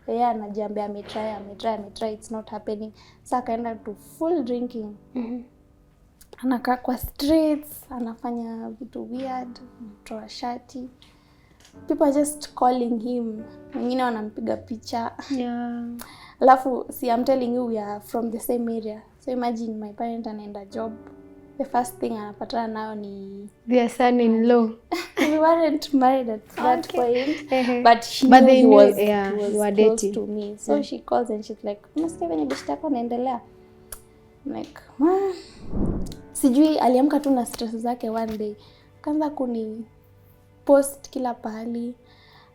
yeye anajiambia ametry, it's not happening. Sasa akaenda to full drinking. Anakaa kwa streets, anafanya vitu weird, anatoa shati. People are just calling him. Wengine wanampiga picha. Yeah. Alafu, see, I'm telling you, we are from the same area. So imagine my parent anaenda job. The first thing anapatana nayo ni their son-in-law. We weren't married at that point, but they he knew, was were close dating to me. So she calls and she's like, "Unasikia venye beshte yako anaendelea?" I'm like, sijui aliamka tu na stress zake one day. Kaanza kuni post kila pahali.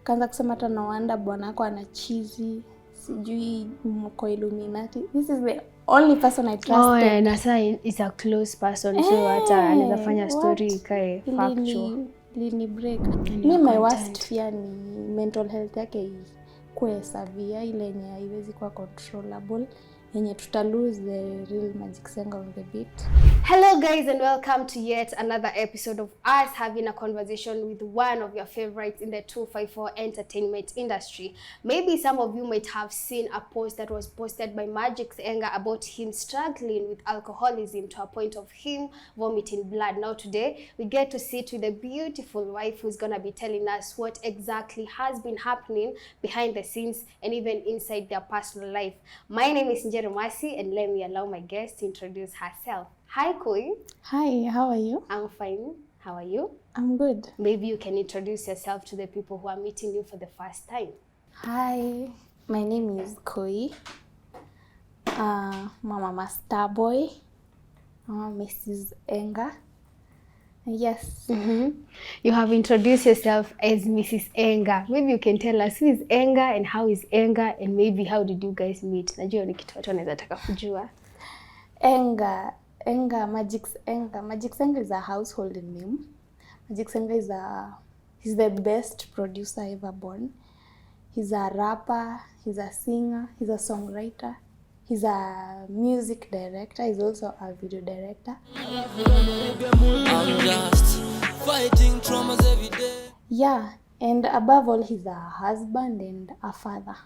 Kaanza kusema hata no wonder bwana wako ana cheesy. Sijui mko Illuminati. This is the only person I trusted. Oh, yeah, na sasa is a close person, so hata anaweza fanya story ikae factual. Lini break. Me, my worst fear ni mental health yake ikuwe severe, ile yenye haiwezi kuwa controllable, yenye tuta lose the real Magic Senga on the beat. Hello guys, and welcome to yet another episode of us having a conversation with one of your favorites in the 254 entertainment industry. Maybe some of you might have seen a post that was posted by Magic Senga about him struggling with alcoholism to a point of him vomiting blood. Now today, we get to sit with a beautiful wife who's gonna be telling us what exactly has been happening behind the scenes and even inside their personal life. My name is Njeri Masi, and let me allow my guest to introduce herself. Hi, Koi. Hi, how are you? I'm fine. How are you? I'm good. Maybe you can introduce yourself to the people who are meeting you for the first time. Hi, my name is Koi. Mama Starboy. Mrs. Enga. Yes. You have introduced yourself as Mrs. Enga. Maybe you can tell us who is Enga and how is Enga, and maybe how did you guys meet? Najua ni kitu watu wanaweza taka kujua. Magic Senga is a household name. Magic Senga he's the best producer ever born. He's a rapper, he's a singer, he's a songwriter, he's a music director, he's also a video director. I'm just fighting traumas every day. Yeah, and above all, he's a husband and a father.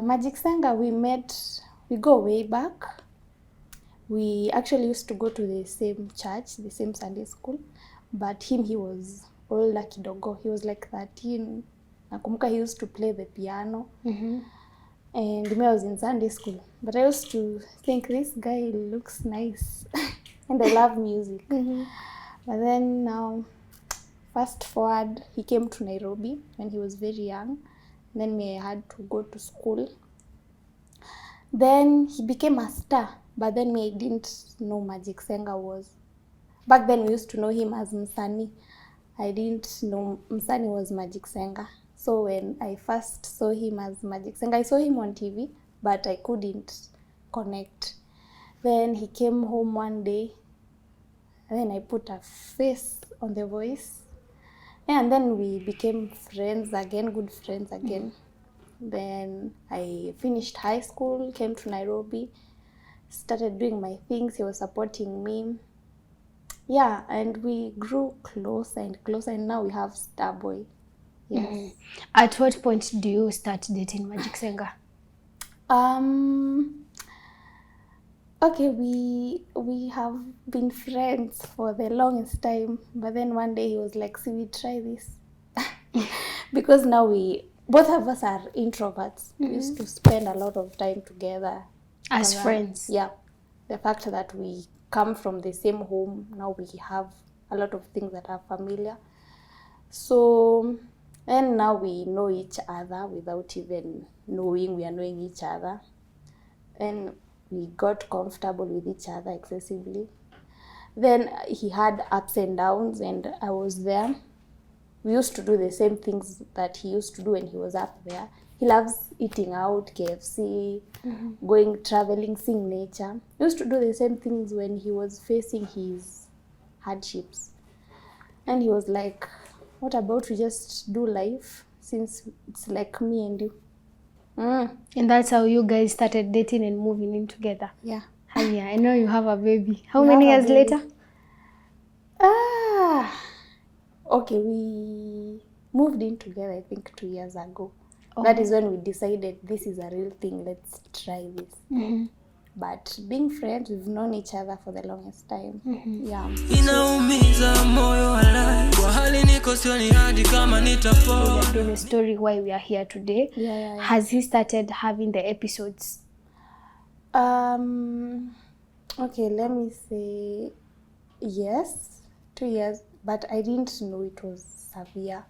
Magic Senga, we go way back. We actually used to go to the same church, the same Sunday school, but he was older kidogo. He was like 13. Nakumbuka he used to play the piano. And me, I was in Sunday school. But I used to think, this guy looks nice. And I love music. But then now, fast forward, he came to Nairobi when he was very young. Then I had to go to school. Then he became a star. But then I didn't know Magic Senga was. Back then we used to know him as Msani. I didn't know Msani was Magic Senga. So when I first saw him as Magic Senga, I saw him on TV, but I couldn't connect. Then he came home one day, and then I put a face on the voice. And then we became friends again, good friends again. Then I finished high school, came to Nairobi, started doing my things. He was supporting me. Yeah, and we grew closer and closer, and now we have Starboy. Yes. At what point do you start dating Magic Senga? Okay, we have been friends for the longest time, but then one day he was like, "See, we try this," because now both of us are introverts. We used to spend a lot of time together as friends. Yeah, the fact that we come from the same home, now we have a lot of things that are familiar. So, and now we know each other without even knowing we are knowing each other. And we got comfortable with each other excessively. Then he had ups and downs, and I was there. We used to do the same things that he used to do when he was up there. He loves eating out, KFC, going traveling, seeing nature. He used to do the same things when he was facing his hardships. And he was like, what about we just do life, since it's like me and you. And that's how you guys started dating and moving in together. Yeah. Yeah, I know you have a baby. How many years later? Okay, we moved in together, I think 2 years ago. That is when we decided this is a real thing, let's try this. But being friends, we've known each other for the longest time. Yeah. Inaumiza moyo walai. Kwa hali niko sioni hadi kama nitapoa. The story why we are here today. Yeah. Has he started having the episodes? Okay, let me say yes, 2 years, but I didn't know it was severe.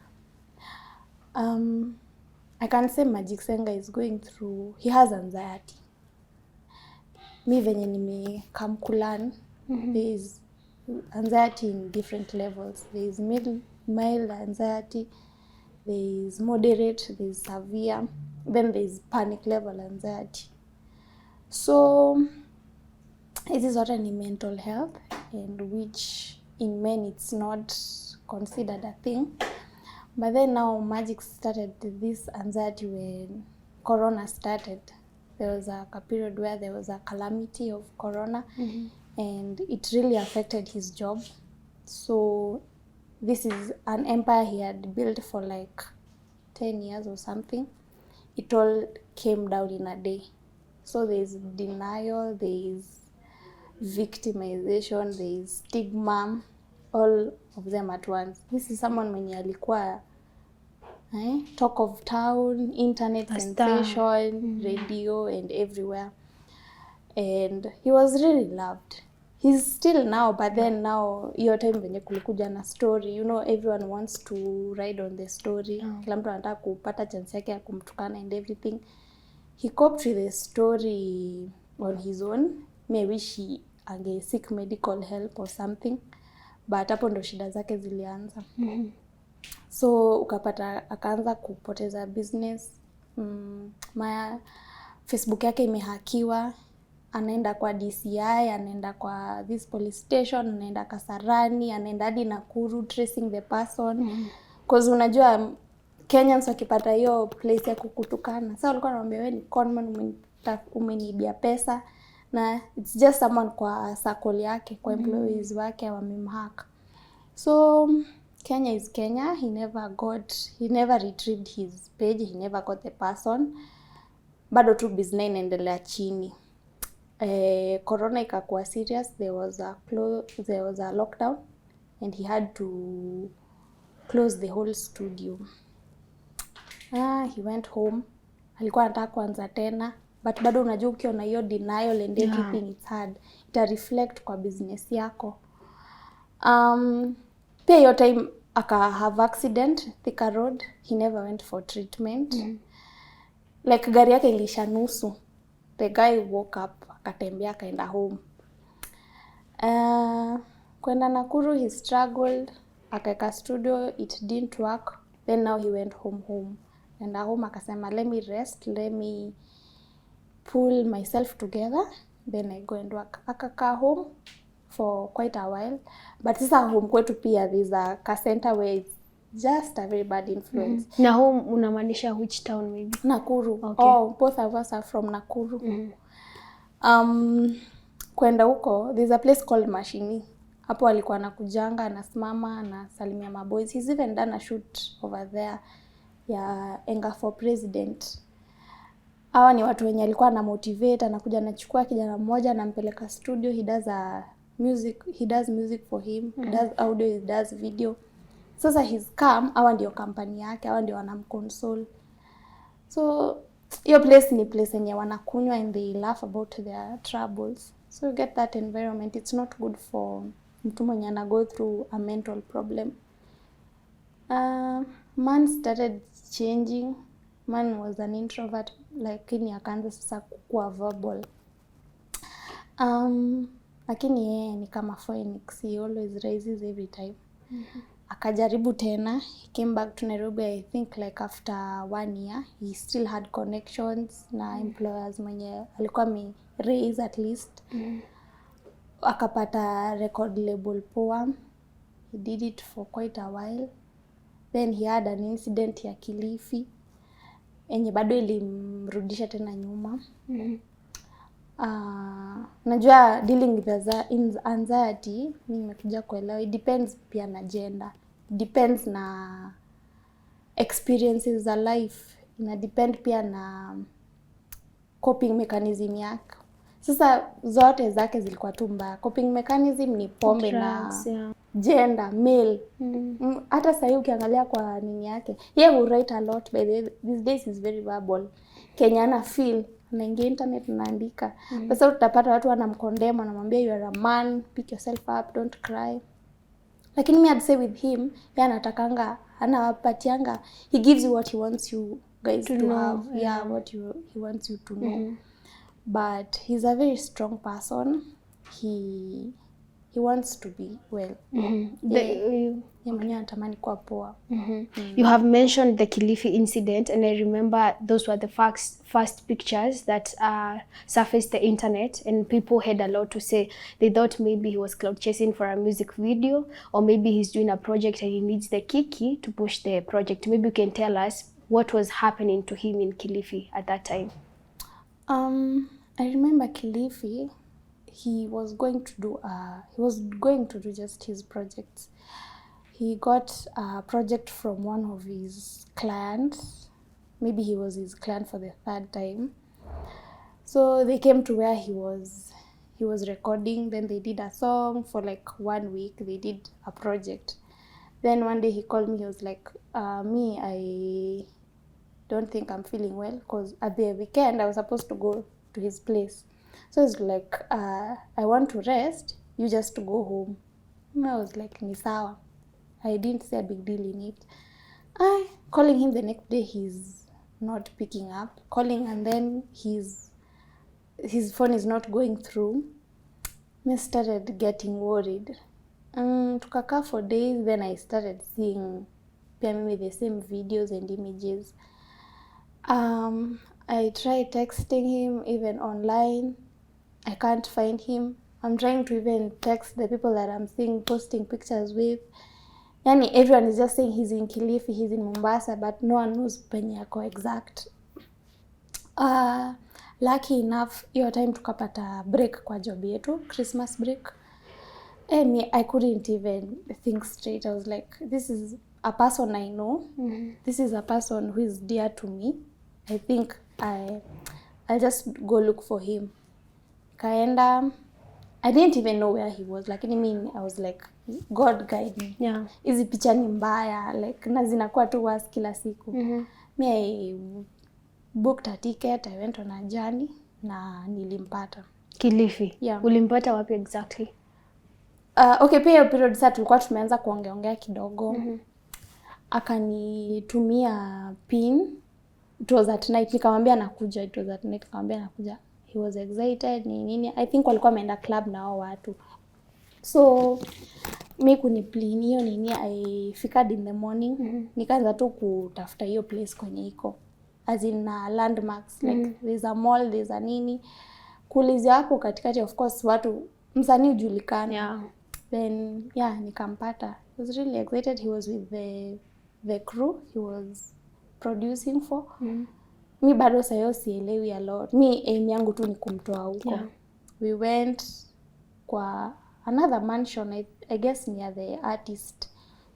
I can say Magic Senga is going through, he has anxiety. Mi venye nimekam kulearn, there is anxiety in different levels. There is mild anxiety, there is moderate, there is severe, then there is panic level anxiety. So it is already mental health, and which in men it's not considered a thing. But then now Magic started this anxiety when Corona started. There was a period where there was a calamity of Corona, and it really affected his job. So this is an empire he had built for like 10 years or something. It all came down in a day. So there is denial, there is victimization, there is stigma, all of them at once. This is someone mwenye alikuwa talk of town, internet sensation, radio and everywhere. And he was really loved. He's still now, but then now your time venye kulikuja na story, you know, everyone wants to ride on the story. Kila mtu anataka kupata chance yake ya kumtukana and everything. He coped with the story on his own. Maybe she seek medical help or something, but hapo ndo shida zake zilianza. So ukapata akaanza kupoteza business. Facebook yake imehakiwa, anaenda kwa DCI, anaenda kwa this police station, anaenda Kasarani, anaenda hadi Nakuru tracing the person. Cause unajua Kenyans wakipata hiyo place ya kukutukana, sasa walikuwa wanaambia wewe ni conman, umeniibia pesa, na it's just someone kwa circle yake, kwa employees wake wamemhack. So Kenya is Kenya. He never retrieved his page, he never got the person. Bado tu business inaendelea chini. Corona ikakuwa serious, there was a lockdown and he had to close the whole studio. He went home. Alikuwa anataka kuanza tena, but bado unajua ukiona hiyo denial and everything, it's hard. Ita reflect kwa business yako. Pia hiyo time aka have accident Thika Road, he never went for treatment. Like gari yake ilisha nusu. The guy woke up, akatembea akaenda home. Kwenda Nakuru he struggled, akaeka studio, it didn't work. Then now he went home. And at home akasema let me rest, let me pull myself together, then I go and work. Akakaa home for quite a while, but sasa home kwetu pia there's a center where it's just a very bad influence. Na home unamaanisha which town maybe? Nakuru. Okay. Both of us are from Nakuru. Kwenda huko there's a place called Mashini. Hapo alikuwa anakujanga, anasimama, anasalimia maboys. He's even done a shoot over there ya Enga for President. Hawa ni watu wenye alikuwa na motivate, anakuja anachukua kijana mmoja anampeleka studio, he does music for him, he does audio, he does video. Sasa he's calm, hawa ndio company yake, hawa ndio wanamconsole. So hiyo place ni place yenye wanakunywa and they laugh about their troubles. So you get that environment. It's not good for mtu mwenye ana go through a mental problem. Man started changing. Man was an introvert, lakini akaanza sasa kuwa verbal. Lakini yeye ni kama phoenix, he always rises every time. Akajaribu tena, he came back to Nairobi, I think like after 1 year. He still had connections na employers mwenye alikuwa raise at least. Akapata record label poa. He did it for quite a while. Then he had an incident ya Kilifi enye bado ilimrudisha tena nyuma. Najua dealing with anxiety, nimekuja kuelewa, it depends pia na gender, depends na experiences za life ina depend pia na coping mechanism yake. Sasa zote zake zilikuwa tu mbaya. Coping mechanism ni pombe, drugs, na gender, male. Hata sasa ukiangalia kwa nini yake, yeye will write a lot, by the way, these days is very verbal. Kenya ana feel, anaingia internet naandika. Sasa utapata watu wanamcondemn, wanamwambia you are a man, pick yourself up, don't cry. Lakini me I'd say with him, yeye anatakanga, anawapatianga, he gives you what he wants you guys to have. Yeah, what he wants you to know. But he's a very strong person. He wants to be well. Anatamani kuwa poa. You have mentioned the Kilifi incident, and I remember those were the first pictures that surfaced the internet, and people had a lot to say. They thought maybe he was cloud chasing for a music video, or maybe he's doing a project and he needs the kiki to push the project. Maybe you can tell us what was happening to him in Kilifi at that time. I remember Kilifi, he was going to do just his projects. He got a project from one of his clients. Maybe he was his client for the third time. So they came to where he was recording. Then they did a song for like 1 week. They did a project. Then one day he called me. He was like, me, I don't think I'm feeling well, because at the weekend I was supposed to go to his place. So it's like, I want to rest, you just go home. And I was like, ni sawa. I didn't see a big deal in it. Calling him the next day, he's not picking up. Calling, and then his phone is not going through. I started getting worried. Tukakaa for days, then I started seeing maybe the same videos and images. I tried texting him even online. I can't find him. I'm trying to even text the people that I'm seeing posting pictures with. Yani everyone is just saying he's in Kilifi, he's in Mombasa, but no one knows penye yako exact. Lucky enough, hiyo time tukapata break kwa job yetu, Christmas break. And I couldn't even think straight. I was like, this is a person I know. This is a person who is dear to me. I think I'll just go look for him. Kaenda, I didn't even know where he was. Like, I was like, God guide me. Yeah. Hizi picha ni mbaya. Like, na zinakuwa tu worse kila siku. Me, I booked a ticket. I went on a journey. Na nilimpata. Kilifi? Yeah. Ulimpata wapi exactly? Okay, pia hiyo period sasa tulikuwa tumeanza kuongeongea kidogo. Akanitumia pin. It was at night. Nikamwambia nakuja. It was at night. Nikamwambia nakuja. He was excited. Nini. I think walikuwa wameenda club na hao watu. So mimi kuniplan hiyo nini, I figured in the morning. Nikaanza tu kutafuta hiyo place kwenye iko. As in landmarks. Like there's a mall, there's a nini. Kuulizia hapo katikati, of course watu msanii ujulikana. Yeah. Then nikampata. I was really excited. He was with the crew he was producing for. Mi bado sayo sielewi a lot. Mi aim yangu tu ni kumtoa huko. Yeah. We went kwa another mansion, I guess near the artist,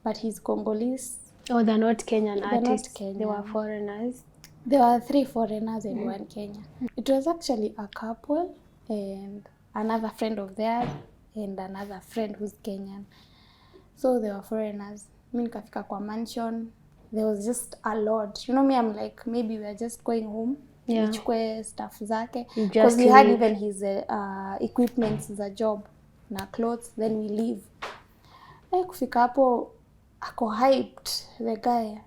but he's Congolese. Oh, they're not Kenyan artists. Not Kenyan. They were foreigners. There were 3 foreigners and 1 Kenyan. It was actually a couple and another friend of theirs and another friend who's Kenyan. So they were foreigners. Mi nikafika kwa mansion. There was just a lot. You know me, I'm like, maybe we are just going home. Yeah. Nichukue stuff zake. You Because just we had leave. even his equipment za job na clothes. Then we leave. Kufika hapo, ako hyped, the guy.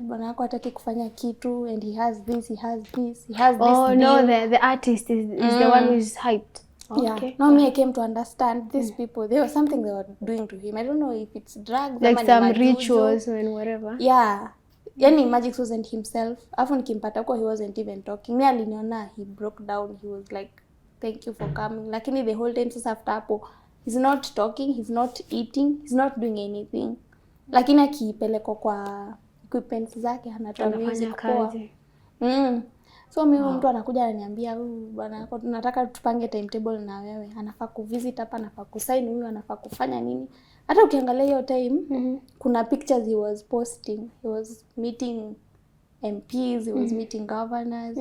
Bwana yako hataki kufanya kitu and he has this, he has this, he has this. Oh, deal. no, the artist is the one who is hyped. Okay. Yeah. Now me, I came to understand these people. There was something they were doing to him. I don't know if it's drugs. Like ama ni some majuju. rituals and whatever. Yeah. Yani Magix wasn't himself. Afu nikimpata kwa he wasn't even talking. Me aliniona, he broke down. He was like, thank you for coming. Lakini the whole time sasa after hapo, he's not talking, he's not eating, he's not doing anything. Lakini akipeleko kwa equipment zake anatoa music poa. So mimi mtu anakuja ananiambia, bwana nataka tupange timetable na wewe. Anafaa kuvisit hapa, anafaa kusign huyu, anafaa kufanya nini. Hata ukiangalia hiyo time, kuna pictures he was posting. He was meeting MPs, he was meeting governors.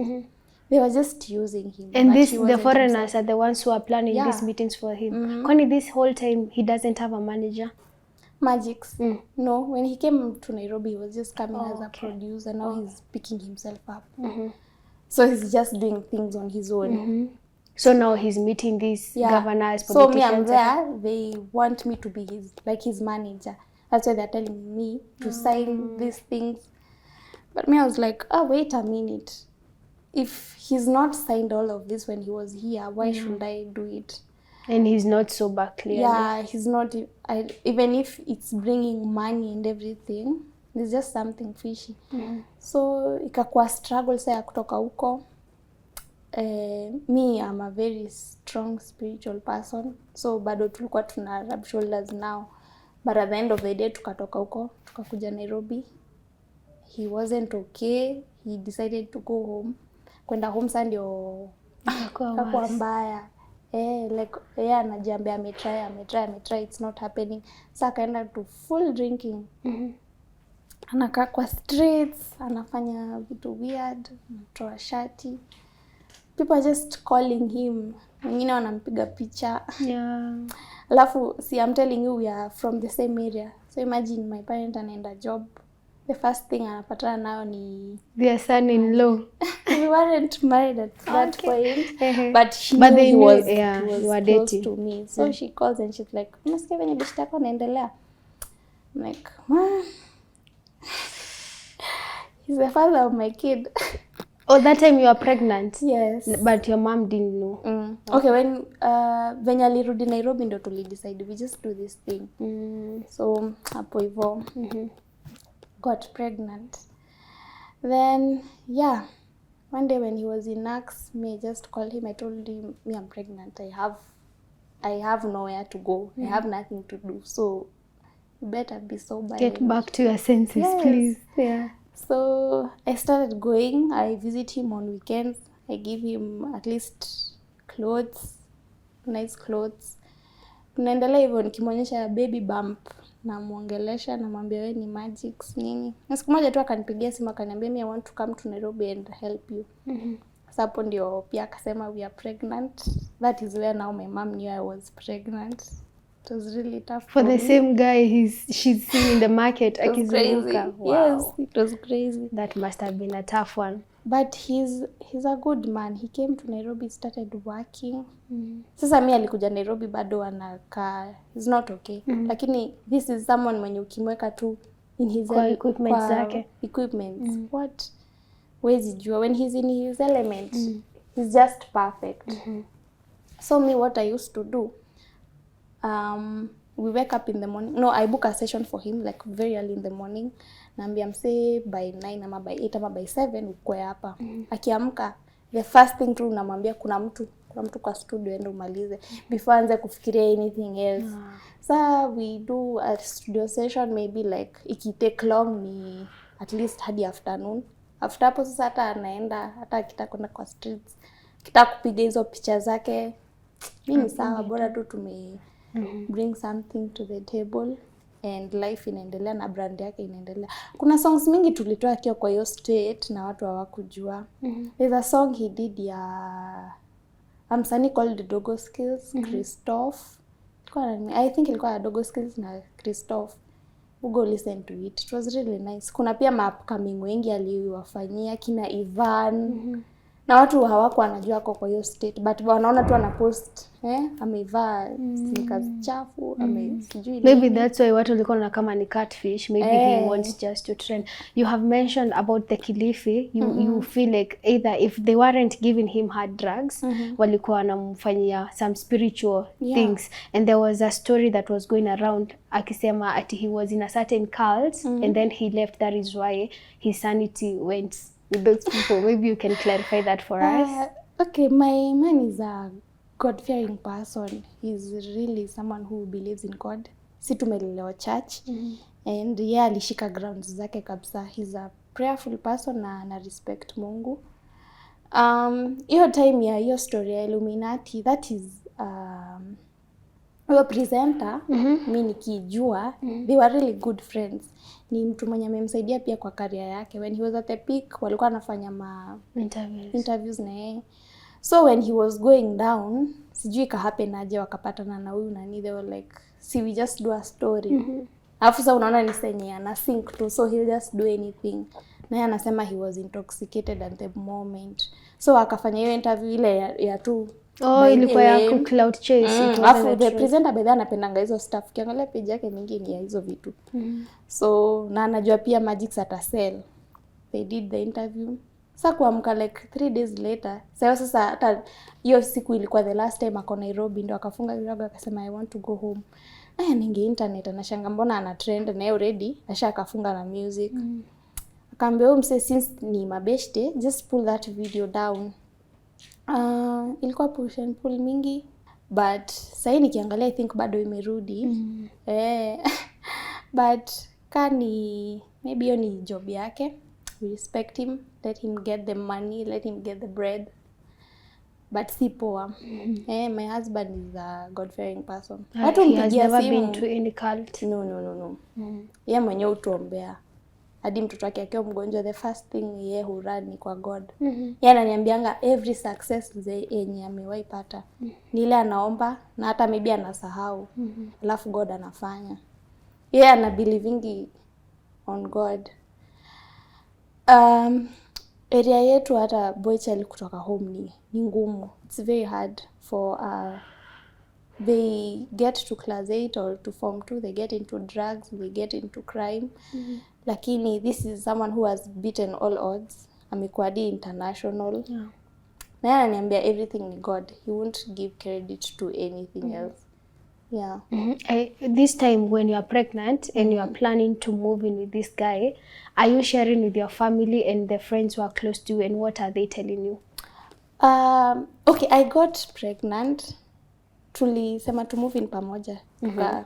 They were just using him. And but this, he the wasn't foreigners himself. are the ones who are planning these meetings for him. Kwani this whole time he doesn't have a manager? Magix. No, when he came to Nairobi, he was just coming as a okay. producer. Now he's picking himself up. So he's just doing things on his own. So now he's meeting these governors, So me, politicians. I'm there. They want me to be his manager. That's why they're telling me to sign these things. But me, I was like, oh, wait a minute. If he's not signed all of this when he was here, why should I do it? And he's not sober, clearly. Yeah, he's not. Even if it's bringing money and everything, there's just something fishy. So ikakuwa struggle sa ya kutoka huko. Me, I'm a very strong spiritual person. So bado tulikuwa tuna rub shoulders now. But at the end of the day, tukatoka huko, tukakuja Nairobi. He wasn't okay. He decided to go home. Kwenda home sasa ndio akakuwa mbaya. Like anajiambia ametry, it's not happening. Sasa akaenda to full drinking. Anakaa kwa streets, anafanya vitu weird, anatoa shati. People are just calling him. Wengine wanampiga picha. Alafu, see, I'm telling you, we are from the same area. So imagine my parent anaenda job. The first thing anapatana nayo ni their son-in-law. We weren't married at that point, but she But knew they he knew, was were close dating. to me. So she calls and she's like, unasikia venye bishta yako anaendelea? I'm like, he's the father of my kid. Oh, that time you were pregnant? Yes. But your mom didn't know? Okay, when venye alirudi Nairobi ndo tulidecide we just do this thing. So hapo hivyo got pregnant. Then one day when he was in Nax, I just called him. I told him, me, I'm pregnant. I have nowhere to go. I have nothing to do. So you better be sober. Get back to your senses, please. Yeah. So I started going. I visit him on weekends. I give him at least clothes, nice clothes. Tunaendelea hivyo nikimwonyesha baby bump, namuongelesha, namwambia wewe ni Magix nini. Na siku moja tu akanipigia simu akaniambia me, I want to come to Nairobi and help you. Hapo ndio pia akasema we are pregnant. That is where now my mom knew I was pregnant. It was really tough for the same guy she's seen in the market. It was crazy. Wow. Yes, it was crazy. That must have been a tough one. But he's a good man. He came to Nairobi, started working. Sasa mimi alikuja Nairobi bado anakaa. He's not okay. Lakini this is someone mwenye ukimweka tu in his equipment zake. Equipment. What? Where's jua? When he's in his element, he's just perfect. So me, what I used to do, we wake up in the morning. No, I book a session for him like very early in the morning. Naambia mse by 9 ama by 8 ama by 7 ukwe hapa. Akiamka, the first thing tu namwambia kuna mtu kwa studio ende umalize before anze kufikiria anything else. So we do a studio session maybe like take long ni at least hadi afternoon. After hapo sasa hata anaenda hata akitaka kwenda kwa streets, kitaka kupiga hizo picha zake. Mimi sawa, bora tu tume bring something to the table and life inaendelea na brand yake inaendelea. Kuna songs mingi tulitoa akiwa kwa hiyo state na watu hawakujua. There's a song he did ya msanii called Dogo Skills, Christoph. I think ilikuwa Dogo Skills na Christoph. Go listen to it. It was really nice. Kuna pia upcoming wengi aliwafanyia kina Ivan. Na watu hawako wanajua kwa hiyo state, but wanaona tu ana post amevaa sneakers chafu, sijui. Maybe that's why watu walikuwa na kama ni catfish. Maybe he wants just to trend. You have mentioned about the Kilifi. You feel like either if they weren't giving him hard drugs, walikuwa wanamfanyia some spiritual things. And there was a story that was going around akisema ati he was in a certain cult and then he left. That is why his sanity went with those people. Maybe you can clarify that for us. Okay, my man is a God-fearing person. He's really someone who believes in God. Si tumelelewa church. And alishika grounds zake kabisa. He's a prayerful person na respect Mungu. Hiyo time ya hiyo story ya Illuminati, that is huyo presenter mi nikijua they were really good friends. Ni mtu mwenye amemsaidia pia kwa career yake. When he was at the peak walikuwa anafanya interviews na yeye. So when he was going down, sijui ka happen aje wakapatana na huyu nani, they were like, see we just do a story. Alafu sasa unaona ni senye ana sink tu, so he'll just do anything. Na yeye anasema he was intoxicated at the moment. So akafanya hiyo interview ile ya tu. Ilikuwa ya cloud chase. Alafu the presenter bedha anapendanga hizo stuff. Kiangalia page yake mingi ni ya hizo vitu. So na anajua pia Magix atasell. They did the interview. Sasa kuamka like 3 days later. Sasa hata hiyo siku ilikuwa the last time ako Nairobi, ndo akafunga virago akasema I want to go home. Ninge internet anashanga mbona ana trend na already asha akafunga na music. Akaambia huyu mse since ni mabeshte just pull that video down. Ilikuwa push and pull mingi, but sasa nikiangalia I think bado imerudi. But kani maybe hiyo ni job yake. We respect him, let him get the money, let him get the bread. But si poa. My husband is a God-fearing person. Watu mpigia simu. He has never been to any cult. No. Yeye mwenyewe utuombea. Hadi mtoto wake akiwa mgonjwa, the first thing yeye hurani kwa God. Yeye ananiambianga every success yenye amewahi pata. Ni ile anaomba na hata maybe anasahau. Alafu God anafanya. Yeye ana believing on God. Area yetu hata boy child kutoka home ni ngumu. It's very hard for they get to class 8 or to form 2, they get into drugs, they get into crime. Lakini this is someone who has beaten all odds. Amekuwa international. Na yeye ananiambia everything ni God. He won't give credit to anything else. Yeah. This time when you are pregnant and you are planning to move in with this guy, are you sharing with your family and the friends who are close to you, and what are they telling you? Okay, I got pregnant. Tulisema to move in pamoja.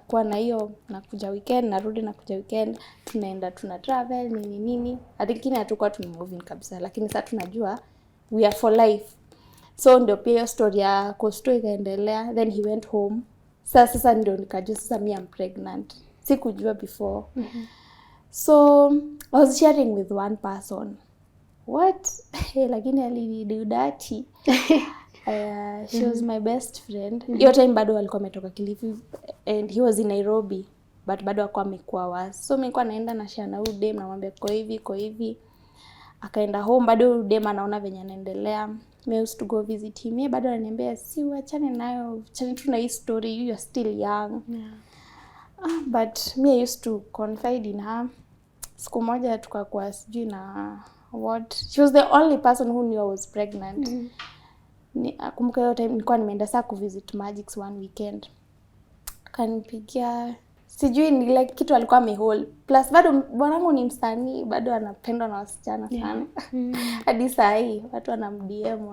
Kwa na hiyo nakuja weekend, narudi nakuja weekend, tunaenda tuna travel nini. Lakini hatakuwa tuna move in kabisa, lakini sasa tunajua we are for life. So ndio pia story ya Costo ikaendelea, then he went home. Sasa ndio nikajua sasa me I'm pregnant. Sikujua before. So I was sharing with one person. What? Lakini alidudati. She was my best friend. Hiyo time bado alikuwa ametoka Kilifi and he was in Nairobi, but bado alikuwa amekuwa was. So mimi nilikuwa naenda na shana huyu dem namwambia kwa hivi. Akaenda home, bado huyu dem anaona venye anaendelea. I used to go visit him. Yeye bado ananiambia si uachane nayo, achane tu na hii story, you are still young. But me I used to confide in her. Siku moja tukakuwa sijui na what. She was the only person who knew I was pregnant. Kumbuka hiyo time nilikuwa nimeenda saa kuvisit Magix one weekend. Kanipigia sijui ni like kitu alikuwa amehold. Plus bado bwanangu ni msanii, bado anapendwa na wasichana sana. Hadi saa hii watu wanamdm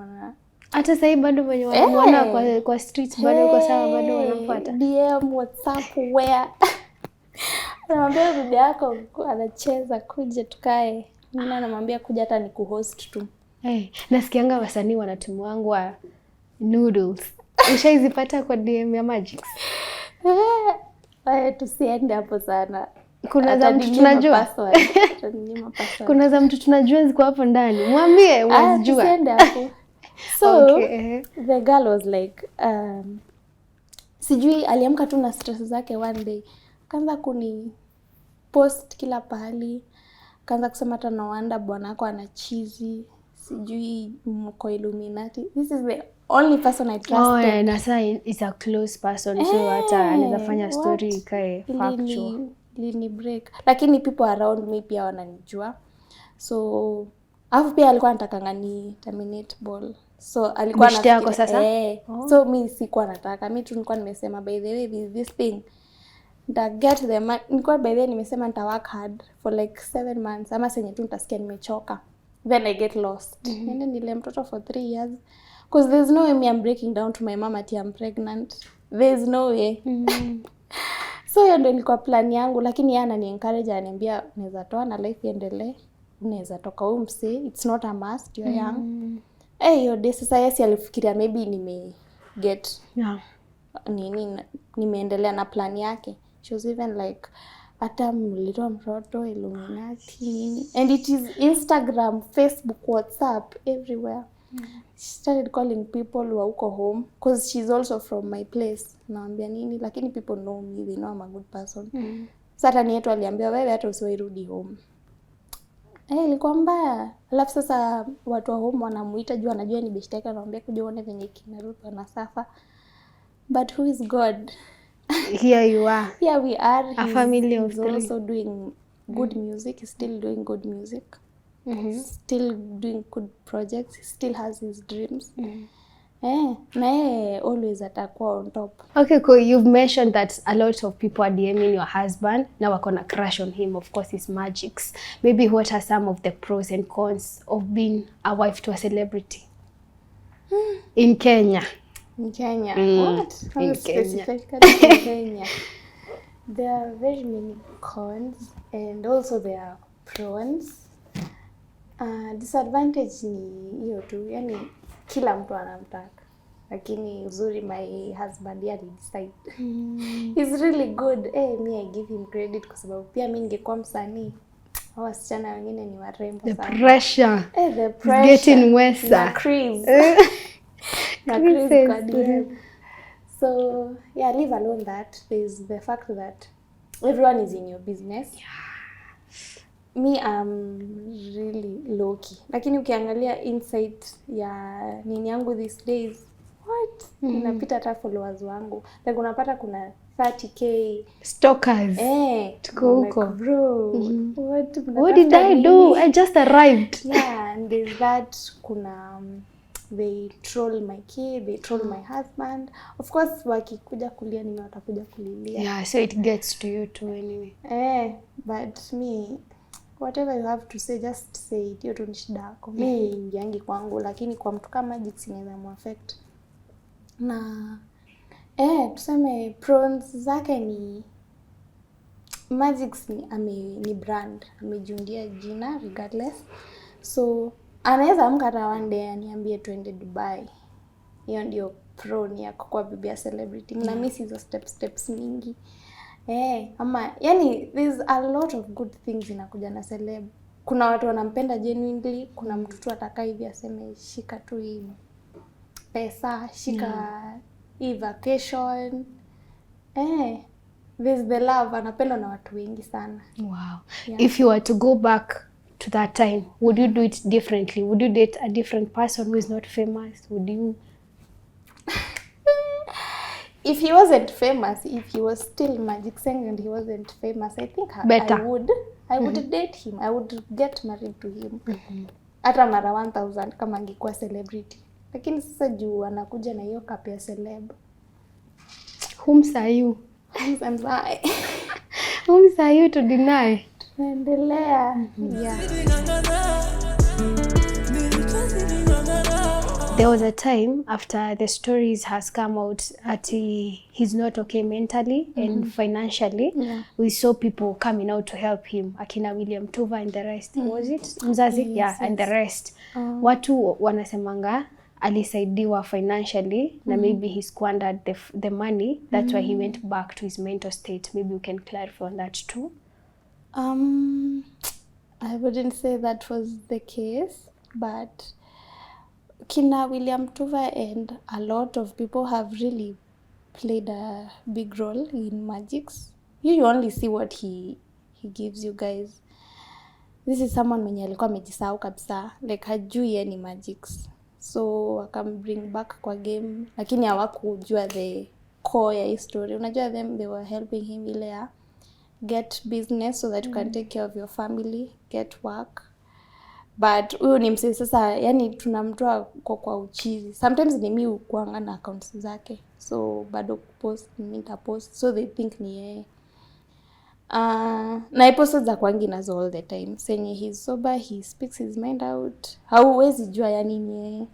hata sasa hivi bado wenye wanamuona kwa streets bado kwa sawa bado wanafuata. DM WhatsApp where anamwambia bibi yako anacheza kuja tukae. Mimi namwambia kuja hata ni kuhost tu. Nasikianga wasanii wanatumiwangu wa noodles. Ushaizipata kwa DM ya Magix? Tusiende hapo sana. Kuna za mtu tunajua. Kuna za mtu tunajua ziko hapo ndani. Mwambie wazijua. Tusiende hapo. So the girl was like sijui aliamka tu na stress zake one day. Kaanza kuni post kila pahali. Kaanza kusema hata no wonder bwanako ana cheesy. Sijui mko Illuminati. This is the only person I trusted. Na sasa is a close person, so hata anaweza fanya story ikae factual. Lini break. Lakini people around me pia wananijua. So afu pia alikuwa anataka ni terminate ball. So alikuwa anafikiria sasa. So mimi sikuwa nataka. Mimi tu nilikuwa nimesema by the way this thing nita get the money. Nilikuwa by the way nimesema nita work hard for like 7 months ama senye tu nitasikia nimechoka. Then I get lost. And then nile mtoto for 3 years. Because there's no way me I'm breaking down to my mama ati I'm pregnant. There's no way. So hiyo ndio ilikuwa plan yangu, lakini yeye anani encourage, ananiambia unaweza toa na life iendelee. Unaweza toka huko mse, it's not a must, you're young. Hiyo day sasa yesi alifikiria maybe nime get nimeendelea na plan yake. She was even like, hata mlitoa mtoto Illuminati nini. And it is Instagram, Facebook, WhatsApp, everywhere. She started calling people who are huko home because she's also from my place. Naambia nini, lakini people know me, they know I'm a good person. Sasa ni yetu aliambia wewe hata usiwairudi home. Ilikuwa mbaya. Alafu sasa watu wa home wanamuita juu anajua ni beshte yake, anaambia kuja uone venye kina Ruth wanasafa. But who is God? Here you are. Here we are. A family of he's three. also doing good music. He's still doing good music. Still doing good projects. He still has his dreams. Na always atakuwa on top. Okay, cool. You've mentioned that a lot of people are DMing your husband. Now we're gonna crush on him. Of course, his magics. Maybe what are some of the pros and cons of being a wife to a celebrity in Kenya? In Kenya. What? In Specifically in Kenya. There are very many cons and also there are pros. Disadvantage ni hiyo tu, yani kila mtu anamtaka. Lakini uzuri my husband yeye decide. He's really good. Me I give him credit kwa sababu pia mimi ningekuwa msanii. Wasichana wengine ni warembo sana. The pressure. The pressure. It's getting worse. Na Chris. Na Chris Kardinal. So, yeah, leave alone that. There's the fact that everyone is in your business. Me, I'm really low-key. Lakini ukiangalia insight ya nini yangu these days, what? Inapita hata followers wangu. Like unapata kuna 30k stalkers. Tuko huko. Like, bro, what did I do? I just arrived. Yeah, and there's that kuna they troll my kid, they troll my husband. Of course, wakikuja kulia nini watakuja kulilia. Yeah, so it gets to you too anyway. But me, whatever you have to say, just say it. Hiyo tu ni shida yako. Mimi ingiangi kwangu, lakini kwa mtu kama Magic inaweza muaffect. Na tuseme pros zake ni Magic ni brand, amejiundia jina regardless. So anaweza amka hata one day aniambie twende Dubai. Hiyo ndio pro ni yako kwa bibi ya celebrity. Na miss hizo steps mingi. Ama yani there's a lot of good things inakuja na celeb. Kuna watu wanampenda genuinely, kuna mtu tu atakaa hivi aseme shika tu hii pesa, shika hii vacation. There's the love, anapendwa na watu wengi sana. Wow. Yeah. If you were to go back to that time, would you do it differently? Would you date a different person who is not famous? Would you? If he wasn't famous, if he was still Magic Seng and he wasn't famous, I think Better. I would date him. I would get married to him. Hata mara 1000 kama angekuwa celebrity. Lakini sasa juu anakuja na hiyo cup ya celeb. Whom are you? Whom are you to deny? Tunaendelea. Yeah. There was a time after the stories has come out that he's not okay mentally and financially. Yeah. We saw people coming out to help him. Akina William Tuva and the rest. Was it? Mzazi? Yes, And the rest. Watu wanasemanga alisaidiwa financially na maybe he squandered the money. That's why he went back to his mental state. Maybe you can clarify on that too. I wouldn't say that was the case, but kina William Tuva and a lot of people have really played a big role in Magics. You only see what he gives you guys. This is someone mwenye alikuwa amejisahau kabisa, like hajui any Magics. So akam bring back kwa game, lakini hawakujua the core ya history. Unajua they were helping him ile ya get business so that you can take care of your family, get work. But huyu ni msee sasa, yani tunamtoa kwa uchizi. Sometimes ni mimi kuanga na accounts zake. So bado kupost, nitapost. So they think ni yeye. Na episodes za kwangi nazo all the time. Senye he's sober, he speaks his mind out. Hauwezi jua yani ni yeye.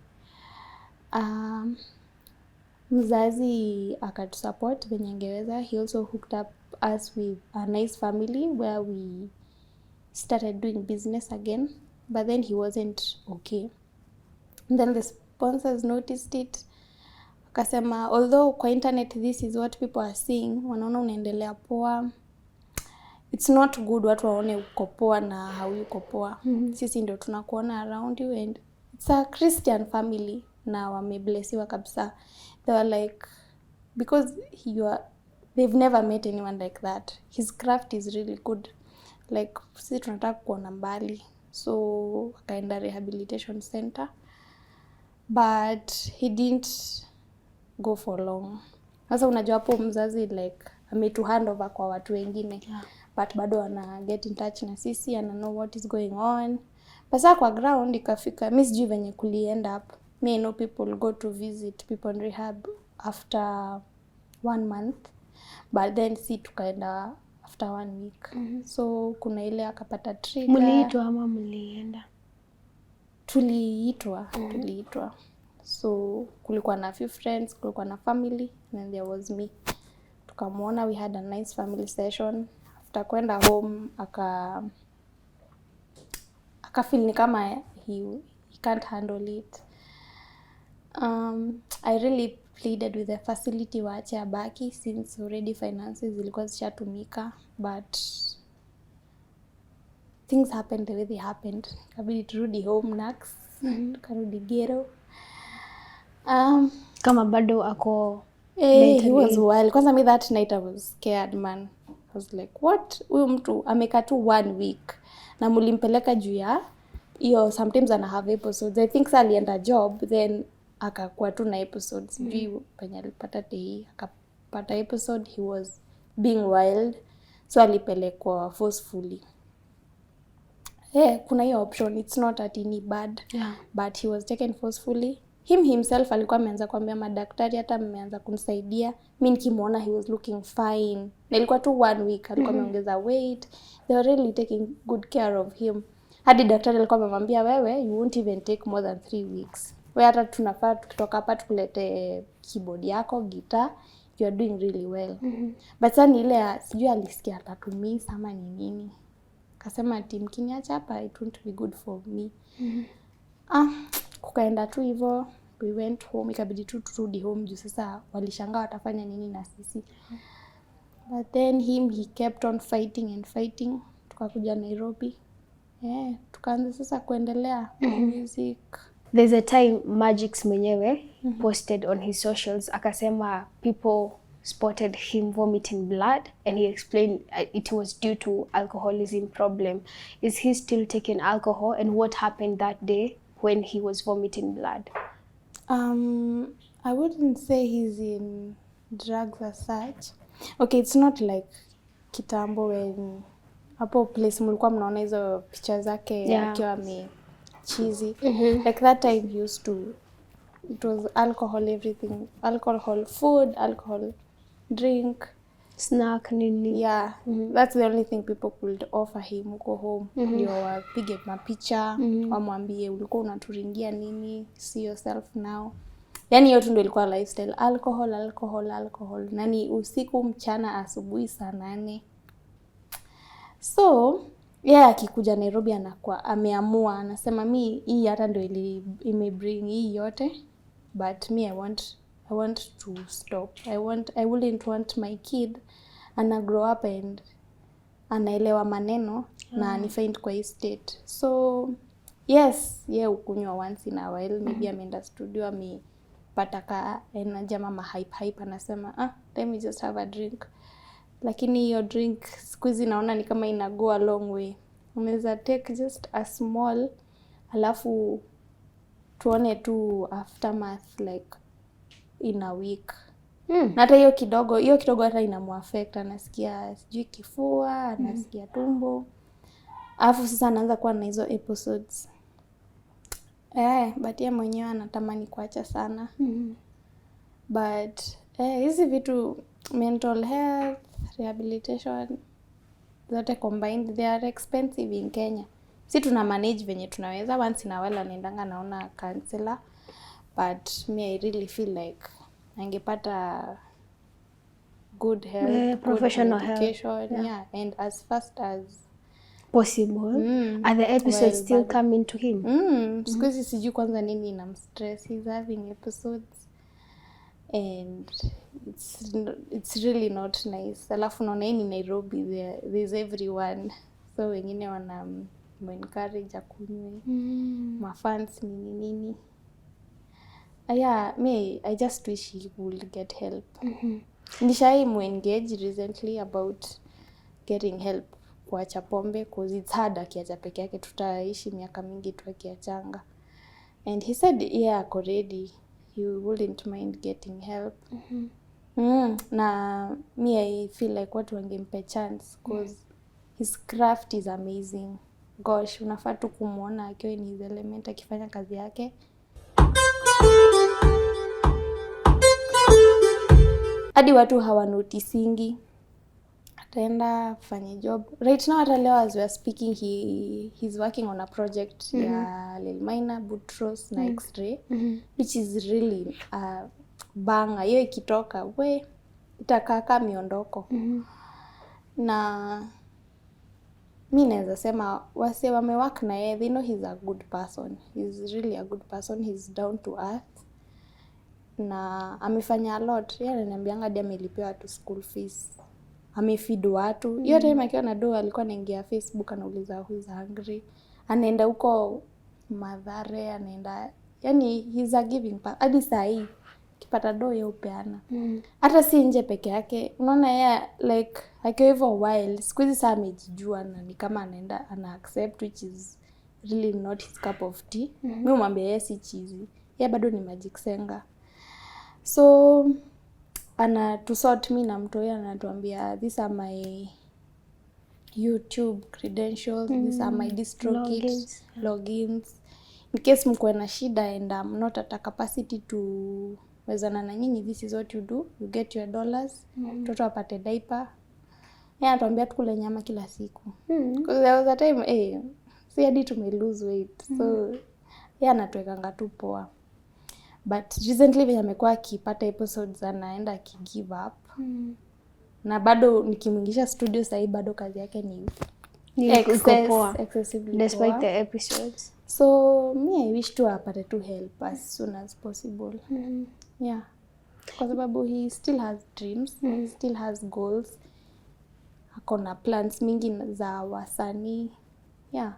Mzazi akatusupport venye angeweza. He also hooked up us with a nice family where we started doing business again. But then he wasn't okay. And then the sponsors noticed it. Akasema although kwa internet this is what people are seeing, wanaona unaendelea poa, it's not good watu waone uko poa na hauyuko poa. Sisi ndio tunakuona around you, and it's a Christian family na wameblessiwa kabisa. They were like, because they've never met anyone like that. His craft is really good. Like sisi tunataka kuona mbali, so akaenda rehabilitation center, but he didn't go for long. Sasa unajua hapo mzazi like ametu hand over kwa watu wengine, but bado ana get in touch na sisi, ana know what is going on. Basa kwa ground ikafika, mimi sijui venye end up. Me I know people go to visit people in rehab after 1 month, but then si tukaenda after 1 week. So kuna ile akapata trigger. Mliitwa ama mlienda? Tuliitwa. So kulikuwa na few friends, kulikuwa na family, and then there was me. Tukamuona, we had a nice family session. After kwenda home aka feel ni kama he can't handle it. I really pleaded with the facility waache abaki, since already finances zilikuwa zishatumika, but things happened the way they happened. Kabidi turudi home next. Tukarudi ghetto. Kama bado ako he was wild. Kwanza me that night I was scared, man. I was like, what? Huyu mtu amekaa tu 1 week na mulimpeleka juu ya hiyo, sometimes ana have episodes. I think alienda job, then akakuwa tu na episodes. Sijui penye alipata tei, akapata episode, he was being wild, so alipelekwa forcefully. Kuna hiyo option, it's not at any bad, but he was taken forcefully. Himself alikuwa ameanza kuambia madaktari, hata ameanza kumsaidia. Mimi nikimuona he was looking fine. Na ilikuwa tu 1 week, alikuwa ameongeza weight. They were really taking good care of him. Hadi daktari alikuwa amemwambia, wewe you won't even take more than 3 weeks. Wewe hata tunafaa tukitoka hapa tukulete keyboard yako, guitar, you are doing really well. But sasa ni ile sijui alisikia atatumii ama ni nini. Akasema ati mkiniacha hapa it won't be good for me. Kukaenda tu hivyo, we went home, ikabidi tu turudi home juu sasa walishangaa watafanya nini na sisi. But then he kept on fighting. Tukakuja Nairobi. Tukaanza sasa kuendelea music. There's a time Magix mwenyewe posted on his socials, akasema people spotted him vomiting blood, and he explained it was due to alcoholism problem. Is he still taking alcohol, and what happened that day when he was vomiting blood? I wouldn't say he's in drugs as such. Okay, it's not like kitambo when hapo place mlikuwa mnaona hizo picha zake akiwa cheesy. Like that time he used to, it was alcohol, everything, alcohol, food, alcohol, drink, Snack nini. That's the only thing people could offer him uko home. Ndio wapige mapicha, wamwambie ulikuwa unaturingia nini, see yourself now. Yani hiyo tu ndio ilikuwa lifestyle, alcohol. Nani usiku, mchana, asubuhi saa 8. So akikuja Nairobi anakuwa ameamua, anasema mi hii hata ndio imebring hii yote, but me I want to stop. I wouldn't want my kid ana grow up and anaelewa maneno na ni find kwa hii state. So yes, ukunywa once in a while, maybe ameenda studio amepata ka jama ma hype anasema let me just have a drink. Lakini hiyo drink siku hizi naona ni kama ina go a long way. Unaweza take just a small, alafu tuone tu aftermath like in a week. Na hata hiyo kidogo hata inamuaffect, anasikia sijui kifua, anasikia tumbo. Alafu sasa anaanza kuwa na hizo episodes. But yeye mwenyewe anatamani kuacha sana. But hizi vitu, mental health, rehabilitation, zote combined, they are expensive in Kenya. Si tuna manage venye tunaweza, once in a while anaendanga naona counselor, but me I really feel like angepata good health, professional good education, and as fast as possible. Are the episodes still coming to him? Siku hizi sijui kwanza nini inamstress, he's having episodes. and it's really not nice. Alafu naona hii ni Nairobi, there's everyone, so wengine wana encourage akunywe mafans nini. Yeah, I just wish he would get help. Nishai engage recently about getting help kuacha pombe, cause it's hard akiacha peke yake, tutaishi miaka mingi tu akiachanga. And he said yeah, already he wouldn't mind getting help. Na I feel like watu wangempe chance, cause his craft is amazing. Gosh, unafaa tu kumuona akiwa in his element akifanya kazi yake. Hadi watu hawanoticingi. Ataenda kufanya job. Right now hata leo as we are speaking, he's working on a project ya Lil Minor, Boutros na X-Ray, which is really banga. Hiyo ikitoka we itakaka miondoko. Na mimi naweza sema wase wamework na yeye, they know he's a good person. He's really a good person. He's down to earth. Na amefanya a lot. Yeye ananiambianga hadi amelipiwa watu school fees. Amefeed watu. Hiyo time akiwa na do alikuwa anaingia Facebook anauliza who is hungry. Anaenda huko Mathare, anaenda, yani he's a giving person. Hadi saa hii kipata do yeye upeana. Hata si nje peke yake. Unaona yeye like akiwa hivyo while siku hizi saa amejijua na ni kama anaenda ana accept, which is really not his cup of tea. Mimi mwambie yeye si cheesy. Yeye bado ni magic singer. So ana to sort me na mtu yeye anatuambia these are my YouTube credentials, these are my DistroKid logins. In case mko na shida and I'm not at a capacity to wezana na nyinyi, this is what you do. You get your dollars. Mtoto apate diaper. Yeye anatuambia tukule nyama kila siku. Because there was a time si hadi tume lose weight. So yeye anatuwekanga tu poa. But recently venye amekuwa akipata episodes anaenda give up. Na bado nikimwingisha studio sasa bado kazi yake ni excessively despite poor. the episodes. So I wish to apate to help as soon as possible. Yeah. Kwa sababu he still has dreams, he still has goals. Akona plans mingi za wasanii. Yeah.